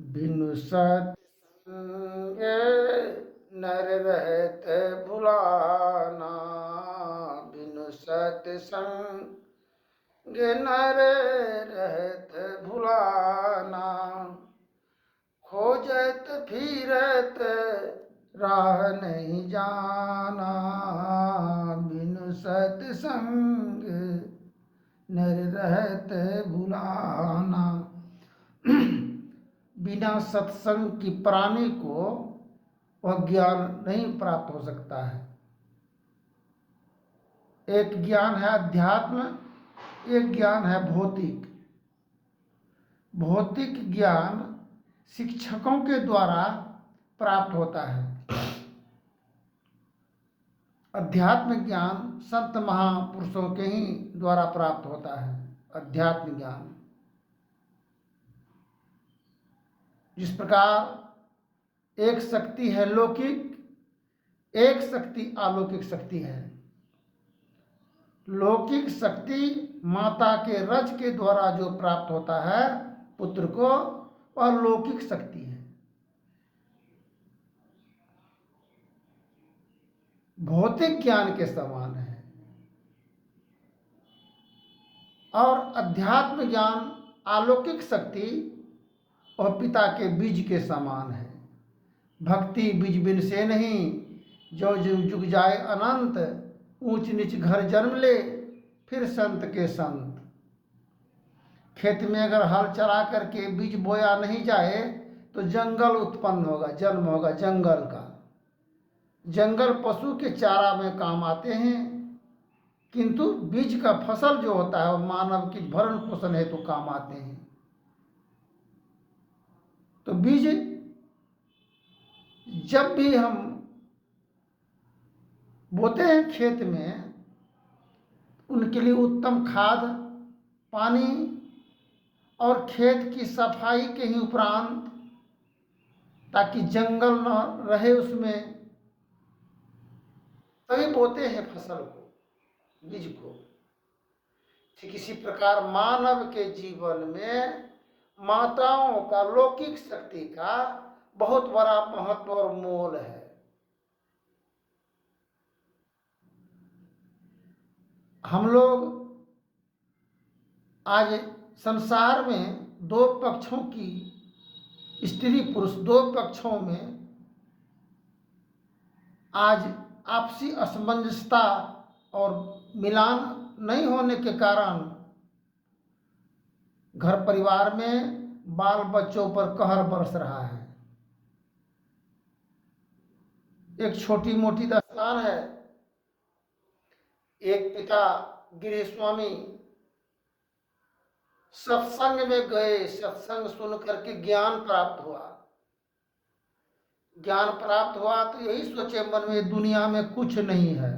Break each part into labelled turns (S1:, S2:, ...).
S1: बिनु सत्संग नर रहत भुलाना, बिनु सत्संग नर रहत भुलाना। खोजत फिरत राह नहीं जाना, बिनु सत्संग नर रहत भुलाना। बिना सत्संग की प्राणी को वह ज्ञान नहीं प्राप्त हो सकता है। एक ज्ञान है अध्यात्म, एक ज्ञान है भौतिक। भौतिक ज्ञान शिक्षकों के द्वारा प्राप्त होता है। अध्यात्म ज्ञान संत महापुरुषों के ही द्वारा प्राप्त होता है। अध्यात्म ज्ञान जिस प्रकार एक शक्ति है लौकिक, एक शक्ति अलौकिक शक्ति है। लौकिक शक्ति माता के रज के द्वारा जो प्राप्त होता है पुत्र को, वह लौकिक शक्ति है। भौतिक ज्ञान के समान है। और अध्यात्म ज्ञान अलौकिक शक्ति और पिता के बीज के समान है। भक्ति बीज बिन से नहीं, जो जुग जाए अनंत। ऊंच नीच घर जन्म ले, फिर संत के संत। खेत में अगर हल चला करके बीज बोया नहीं जाए तो जंगल उत्पन्न होगा, जन्म होगा जंगल का। जंगल पशु के चारा में काम आते हैं, किंतु बीज का फसल जो होता है वो मानव की भरण पोषण हेतु काम आते हैं। तो बीज जब भी हम बोते हैं खेत में, उनके लिए उत्तम खाद, पानी और खेत की सफाई के ही उपरांत, ताकि जंगल न रहे उसमें, तभी बोते हैं फसल को, बीज को। ठीक इसी प्रकार मानव के जीवन में माताओं का लौकिक शक्ति का बहुत बड़ा महत्व और मोल है। हम लोग आज संसार में दो पक्षों की, स्त्री पुरुष दो पक्षों में आज आपसी असमंजसता और मिलान नहीं होने के कारण घर परिवार में बाल बच्चों पर कहर बरस रहा है। एक छोटी मोटी दास्तान है। एक पिता गृह स्वामी सत्संग में गए, सत्संग सुन करके ज्ञान प्राप्त हुआ। ज्ञान प्राप्त हुआ तो यही सोचे मन में दुनिया में कुछ नहीं है,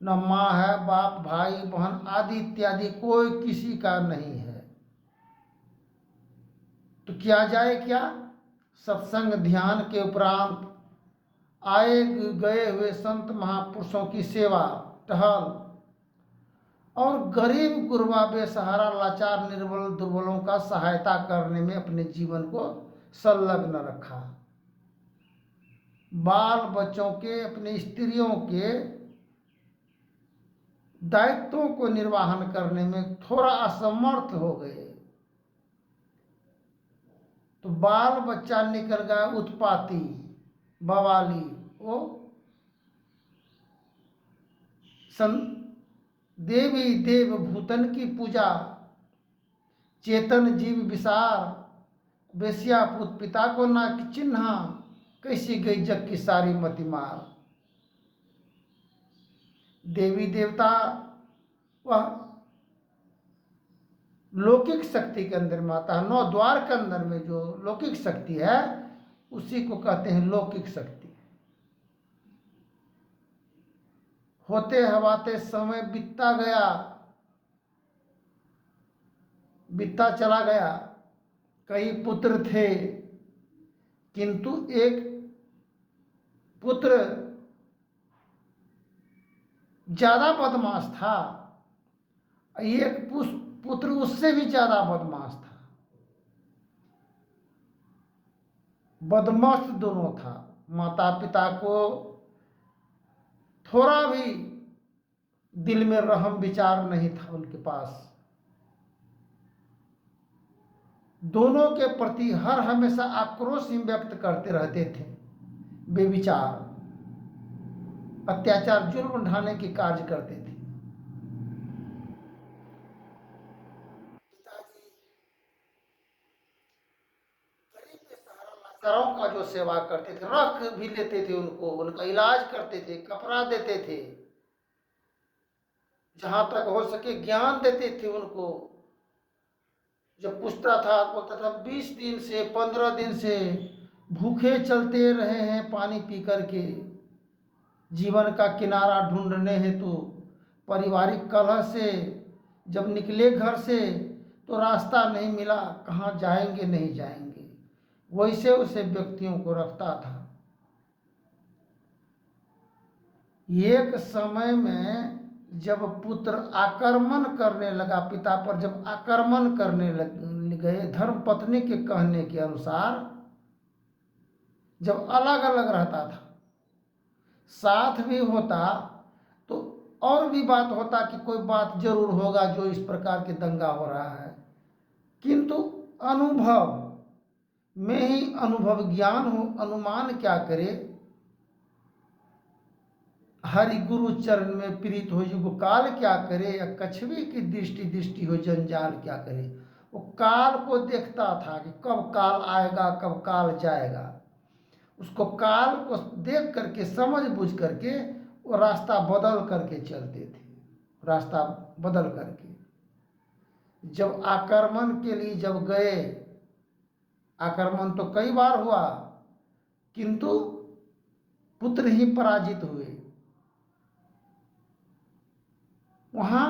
S1: न माँ है, बाप, भाई, बहन आदि इत्यादि कोई किसी का नहीं है। तो किया जाए क्या? सत्संग ध्यान के उपरांत आए गए हुए संत महापुरुषों की सेवा टहल और गरीब गुरबा बेसहारा लाचार निर्बल दुर्बलों का सहायता करने में अपने जीवन को संलग्न रखा। बाल बच्चों के, अपनी स्त्रियों के दायित्वों को निर्वाहन करने में थोड़ा असमर्थ हो गए तो बाल बच्चा निकल गया उत्पाती, बवाली। वो देवी देव भूतन की पूजा, चेतन जीव विसार, बेसिया पुत पिता को ना चिन्हा, कैसी गई जग की सारी मति मार। देवी देवता वह लौकिक शक्ति के अंदर में आता है। 9 द्वार के अंदर में जो लौकिक शक्ति है उसी को कहते हैं लौकिक शक्ति। होते हवाते समय बीतता गया, बीतता चला गया। कई पुत्र थे, किंतु एक पुत्र ज्यादा बदमाश था, एक पुत्र उससे भी ज्यादा बदमाश था। बदमस्त दोनों था। माता पिता को थोड़ा भी दिल में रहम विचार नहीं था उनके पास। दोनों के प्रति हर हमेशा आक्रोश ही व्यक्त करते रहते थे। बेविचार अत्याचार जुल्म ढाने के कार्य करते थे। पिताजी गरीब बेसहारा लाचारों का जो सेवा करते थे, रख भी लेते थे उनको, उनका इलाज करते थे, कपड़ा देते थे, जहां तक हो सके ज्ञान देते थे उनको। जब पूछता था बोलता था 20 दिन से 15 दिन से भूखे चलते रहे हैं पानी पी करके, जीवन का किनारा ढूंढने हेतु। पारिवारिक कलह से जब निकले घर से तो रास्ता नहीं मिला, कहाँ जाएंगे नहीं जाएंगे, वैसे उसे व्यक्तियों को रखता था। एक समय में जब पुत्र आक्रमण करने लगा, पिता पर जब आक्रमण करने गए, धर्म पत्नी के कहने के अनुसार, जब अलग अलग रहता था, साथ भी होता तो और भी बात होता कि कोई बात जरूर होगा जो इस प्रकार के दंगा हो रहा है, किंतु अनुभव में ही अनुभव ज्ञान हो, अनुमान क्या करे। हरि गुरु चरण में प्रीत हो युग काल क्या करे, या कछवी की दृष्टि दृष्टि हो जंजाल क्या करे। वो काल को देखता था कि कब काल आएगा कब काल जाएगा, उसको काल को देख करके समझ बुझ करके वो रास्ता बदल करके चलते थे। रास्ता बदल करके जब आक्रमण के लिए जब गए, आक्रमण तो कई बार हुआ किंतु पुत्र ही पराजित हुए। वहाँ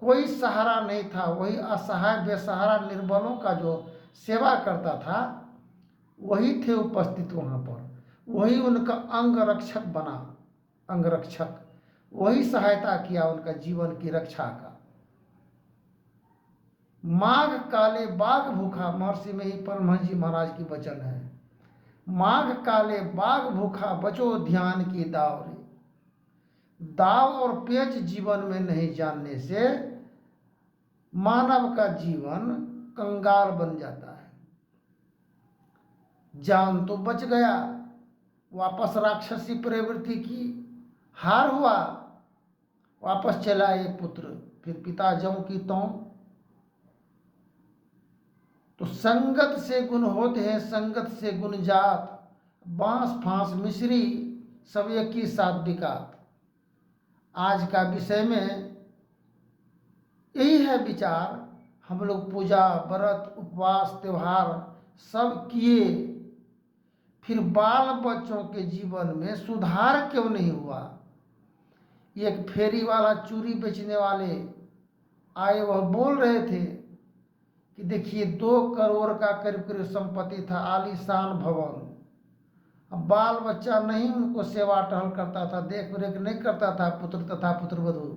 S1: कोई सहारा नहीं था, वही असहाय बेसहारा निर्बलों का जो सेवा करता था वही थे उपस्थित वहाँ पर, वही उनका अंग रक्षक बना, अंगरक्षक, वही सहायता किया उनका जीवन की रक्षा का। माघ काले बाघ भूखा, महर्षि में ही परमहंस जी महाराज की वचन है। माघ काले बाघ भूखा बचो ध्यान की दाव रे। दाव और पेच जीवन में नहीं जानने से मानव का जीवन कंगाल बन जाता है। जान तो बच गया, वापस राक्षसी प्रवृत्ति की हार हुआ, वापस चला ये पुत्र। फिर पिता जौ की तौं, तो संगत से गुण होते हैं, संगत से गुण जात, बांस फांस मिश्री सब एक ही साथ बिकात। आज का विषय में यही है विचार। हम लोग पूजा व्रत उपवास त्योहार सब किए, फिर बाल बच्चों के जीवन में सुधार क्यों नहीं हुआ। एक फेरी वाला चूड़ी बेचने वाले आए, वह बोल रहे थे कि देखिए 2 करोड़ का करीब करीब संपत्ति था, आलीशान भवन, अब बाल बच्चा नहीं उनको सेवा टहल करता था, देख रेख नहीं करता था, पुत्र तथा पुत्रवधू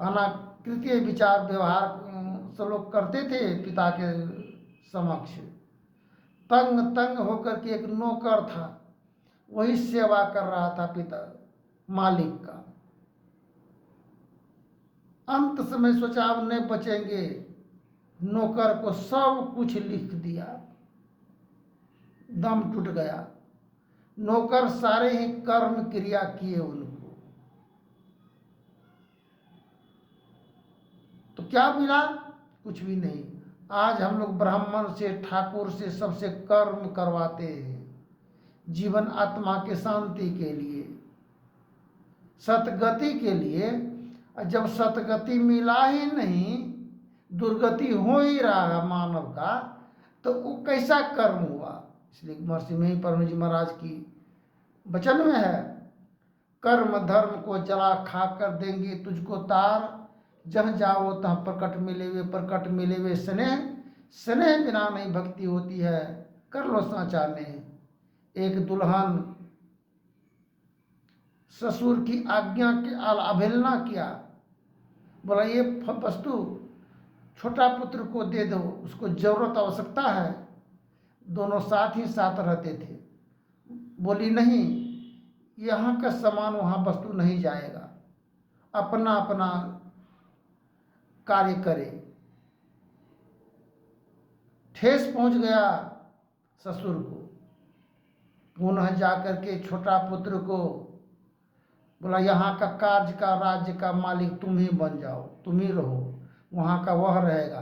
S1: अनाकृत्य विचार व्यवहार सब लोग करते थे पिता के समक्ष। तंग तंग होकर के एक नौकर था, वही सेवा कर रहा था पिता मालिक का। अंत समय सोचा अब नहीं बचेंगे, नौकर को सब कुछ लिख दिया, दम टूट गया। नौकर सारे ही कर्म क्रिया किए उनको, तो क्या मिला? कुछ भी नहीं। आज हम लोग ब्राह्मण से ठाकुर से सबसे कर्म करवाते हैं, जीवन आत्मा के शांति के लिए, सतगति के लिए। जब सतगति मिला ही नहीं, दुर्गति हो ही रहा है मानव का, तो वो कैसा कर्म हुआ। इसलिए महर्षि में ही परम जी महाराज की वचन में है, कर्म धर्म को जला खा कर देंगे तुझको तार, जह जाओ तह प्रकट मिले हुए, प्रकट मिले हुए स्नेह, स्नेह बिना नहीं भक्ति होती है, कर लो साचा ने। एक दुल्हन ससुर की आज्ञा की अवहेलना किया, बोला ये वस्तु छोटा पुत्र को दे दो, उसको जरूरत आवश्यकता है। दोनों साथ ही साथ रहते थे। बोली नहीं, यहाँ का सामान वहाँ वस्तु नहीं जाएगा, अपना अपना कार्य करे। ठेस पहुंच गया ससुर को। पुनः जाकर के छोटा पुत्र को बोला, यहाँ का कार्य का राज्य का मालिक तुम ही बन जाओ, तुम ही रहो, वहाँ का वह रहेगा।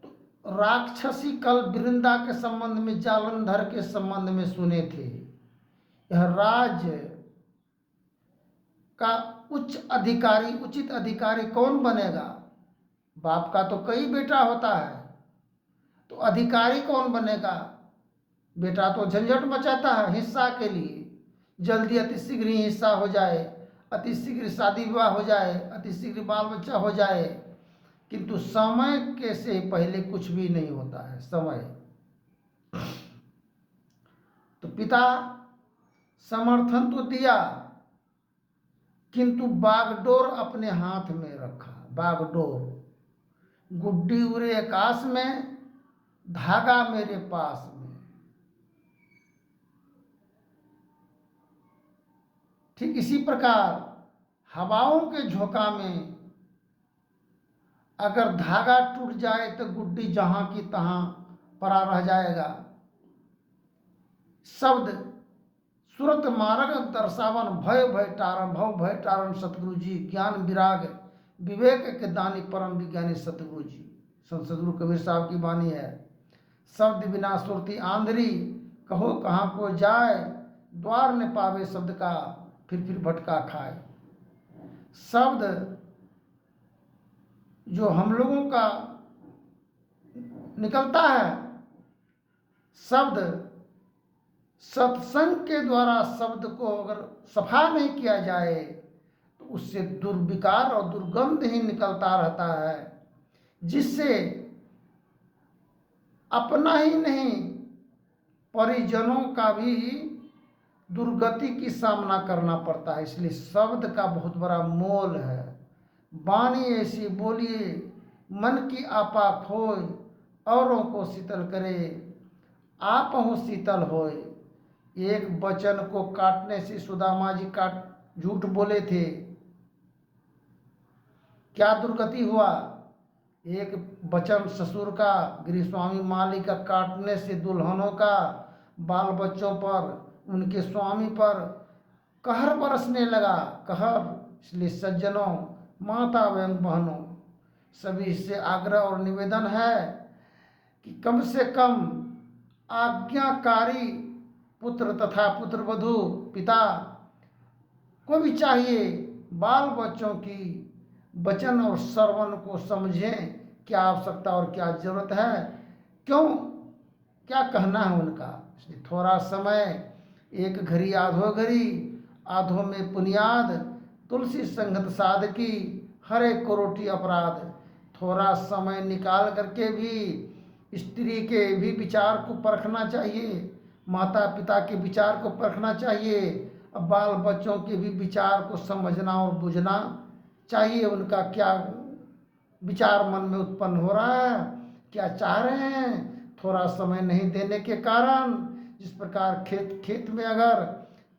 S1: तो राक्षसी कल वृंदा के संबंध में, जालंधर के संबंध में सुने थे। यह राज्य का उचित अधिकारी कौन बनेगा? बाप का तो कई बेटा होता है, तो अधिकारी कौन बनेगा? बेटा तो झंझट मचाता है हिस्सा के लिए, जल्दी अति शीघ्र ही हिस्सा हो जाए, अति शीघ्र शादी विवाह हो जाए, अति शीघ्र बाल बच्चा हो जाए, किंतु समय के से पहले कुछ भी नहीं होता है। समय तो पिता समर्थन तो दिया, किंतु बागडोर अपने हाथ में रखा। बागडोर, गुड्डी उड़े आकाश में, धागा मेरे पास में। ठीक इसी प्रकार हवाओं के झोंका में अगर धागा टूट जाए तो गुड्डी जहां की तहां पड़ा रह जाएगा। शब्द सुरत मार्ग दर्शावन, भय भय टारण, भव भय टारण सतगुरु जी, ज्ञान विराग विवेक के दानी परम विज्ञानी सतगुरु जी। संत सतगुरु कबीर साहब की वाणी है। शब्द बिना सुरती आंधरी, कहो कहाँ को जाए, द्वार न पावे शब्द का, फिर भटका खाए। शब्द जो हम लोगों का निकलता है, शब्द सत्संग के द्वारा शब्द को अगर सफा नहीं किया जाए तो उससे दुर्विकार और दुर्गंध ही निकलता रहता है, जिससे अपना ही नहीं परिजनों का भी दुर्गति की सामना करना पड़ता है। इसलिए शब्द का बहुत बड़ा मोल है। वाणी ऐसी बोलिए, मन की आपा खोए, औरों को शीतल करे, आप हो शीतल होए। एक वचन को काटने से सुदामा जी झूठ बोले थे, क्या दुर्गति हुआ? एक वचन ससुर का, गृहस्वामी माली का काटने से दुल्हनों का, बाल बच्चों पर, उनके स्वामी पर कहर बरसने लगा, कहर। इसलिए सज्जनों, माता एवं बहनों, सभी से आग्रह और निवेदन है कि कम से कम आज्ञाकारी पुत्र तथा पुत्रवधू पिता को भी चाहिए बाल बच्चों की वचन और श्रवण को समझें, क्या आवश्यकता और क्या जरूरत है, क्यों, क्या कहना है उनका। इसलिए थोड़ा समय, एक घड़ी आधो घड़ी, आधो में पुनियाद, तुलसी संगत साधकी, हरे कोरोटी अपराध। थोड़ा समय निकाल करके भी स्त्री के भी विचार को परखना चाहिए, माता पिता के विचार को परखना चाहिए, अब बाल बच्चों के भी विचार को समझना और बुझना चाहिए। उनका क्या विचार मन में उत्पन्न हो रहा है, क्या चाह रहे हैं। थोड़ा समय नहीं देने के कारण, जिस प्रकार खेत में अगर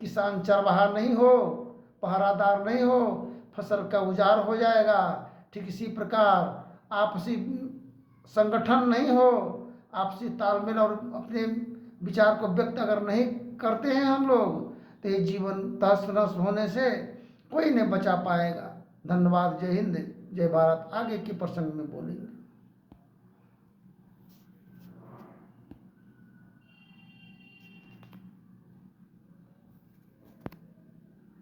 S1: किसान चरवाहा नहीं हो, पहरादार नहीं हो, फसल का उजाड़ हो जाएगा। ठीक इसी प्रकार आपसी संगठन नहीं हो, आपसी तालमेल और अपने विचार को व्यक्त अगर नहीं करते हैं हम लोग, तो ये जीवन तहस नहस होने से कोई नहीं बचा पाएगा। धन्यवाद। जय हिंद, जय भारत। आगे के प्रसंग में बोलेंगे।